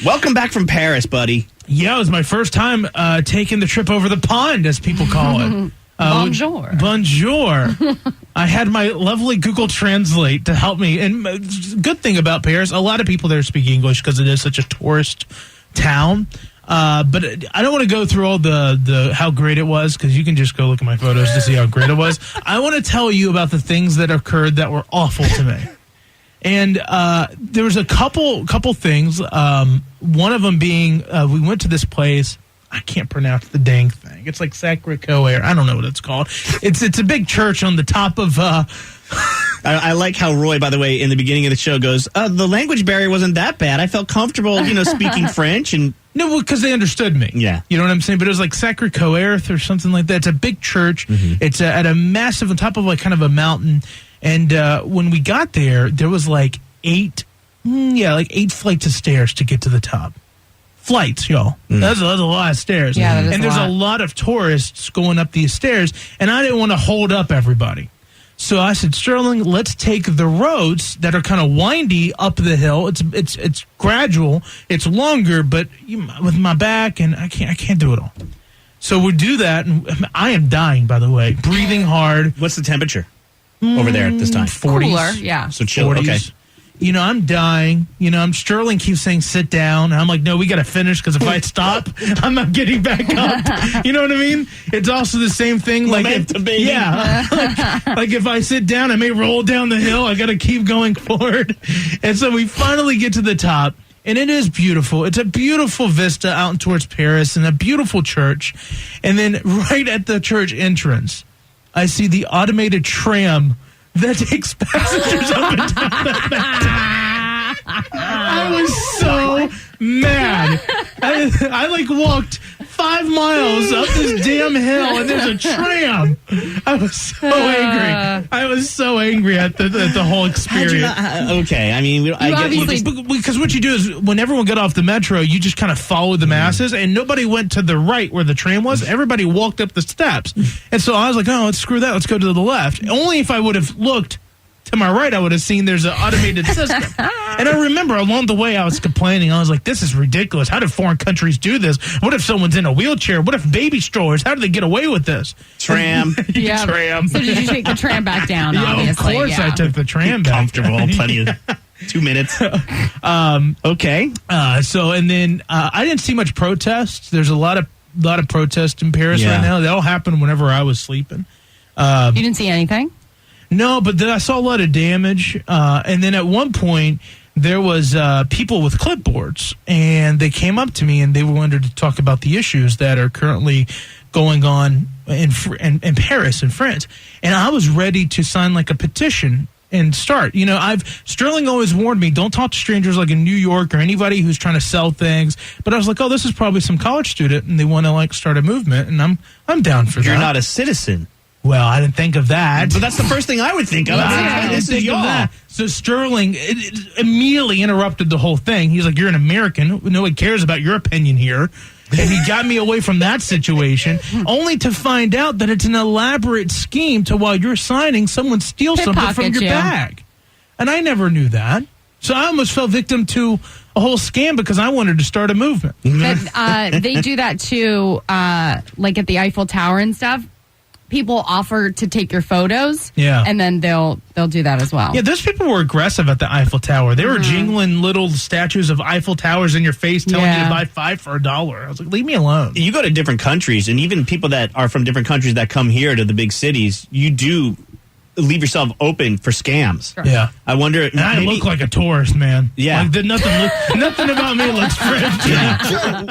Welcome back from Paris, buddy. Yeah, it was my first time taking the trip over the pond, as people call it. Bonjour. Bonjour. I had my lovely Google Translate to help me. And good thing about Paris, a lot of people there speak English because it is such a tourist town. But I don't want to go through all the how great it was, because you can just go look at my photos to see how great it was. I want to tell you about the things that occurred that were awful to me. And there was a couple things. One of them being we went to this place. I can't pronounce the dang thing. It's like Sacré-Cœur. I don't know what it's called. It's a big church on the top of... I like how Roy, by the way, in the beginning of the show goes, the language barrier wasn't that bad. I felt comfortable, speaking French. And No, because they understood me. Yeah. You know what I'm saying? But it was like Sacré-Cœur or something like that. It's a big church. Mm-hmm. It's at a massive, on top of like kind of a mountain. And when we got there, there was like eight flights of stairs to get to the top. Flights, y'all. That's a lot of stairs. Yeah, and there's a lot of tourists going up these stairs, and I didn't want to hold up everybody. So I said, Sterling, let's take the roads that are kind of windy up the hill. It's gradual, it's longer, but with my back, and I can't do it all. So we do that, and I am dying, by the way, breathing hard. What's the temperature over there at this time? 40s. Cooler, yeah. So chill. 40s. Okay. I'm dying. Sterling keeps saying, sit down. And I'm like, no, we got to finish, because if I stop, I'm not getting back up. You know what I mean? It's also the same thing. Like if I sit down, I may roll down the hill. I got to keep going forward. And so we finally get to the top, and it is beautiful. It's a beautiful vista out towards Paris and a beautiful church. And then right at the church entrance, I see the automated tram that takes passengers up and down the mountain. I was so mad. I walked 5 miles up this damn hill, and there's a tram. I was so angry at the whole experience. Okay, I mean, because what you do is when everyone got off the metro, you just kind of follow the masses, and nobody went to the right where the tram was. Everybody walked up the steps, and so I was like, "Oh, let's screw that. Let's go to the left." Only if I would have looked to my right, I would have seen there's an automated system. And I remember along the way, I was complaining. I was like, this is ridiculous. How do foreign countries do this? What if someone's in a wheelchair? What if baby strollers? How do they get away with this? Tram. Yeah. Tram. So did you take the tram back down, obviously? Of course I took the tram back. Comfortable. Plenty of 2 minutes. Okay. So, and then I didn't see much protest. There's a lot of protest in Paris right now. They all happened whenever I was sleeping. You didn't see anything? No, but then I saw a lot of damage. And then at one point, there was people with clipboards, and they came up to me, and they wanted to talk about the issues that are currently going on in Paris and France. And I was ready to sign like a petition and start. Sterling always warned me, don't talk to strangers like in New York or anybody who's trying to sell things. But I was like, oh, this is probably some college student, and they want to start a movement, and I'm down for that. You're not a citizen. Well, I didn't think of that. But that's the first thing I would think of. This is y'all. So Sterling immediately interrupted the whole thing. He's like, you're an American. Nobody cares about your opinion here. And he got me away from that situation, only to find out that it's an elaborate scheme to, while you're signing, someone steals something from your bag. And I never knew that. So I almost fell victim to a whole scam because I wanted to start a movement. But, they do that too, like at the Eiffel Tower and stuff. People offer to take your photos, and then they'll do that as well. Yeah, those people were aggressive at the Eiffel Tower. They were jingling little statues of Eiffel Towers in your face, telling you to buy 5 for $1. I was like, leave me alone. You go to different countries, and even people that are from different countries that come here to the big cities, you do leave yourself open for scams. Sure. Yeah. I wonder... And I look like a tourist, man. Yeah. Nothing about me looks French. Yeah.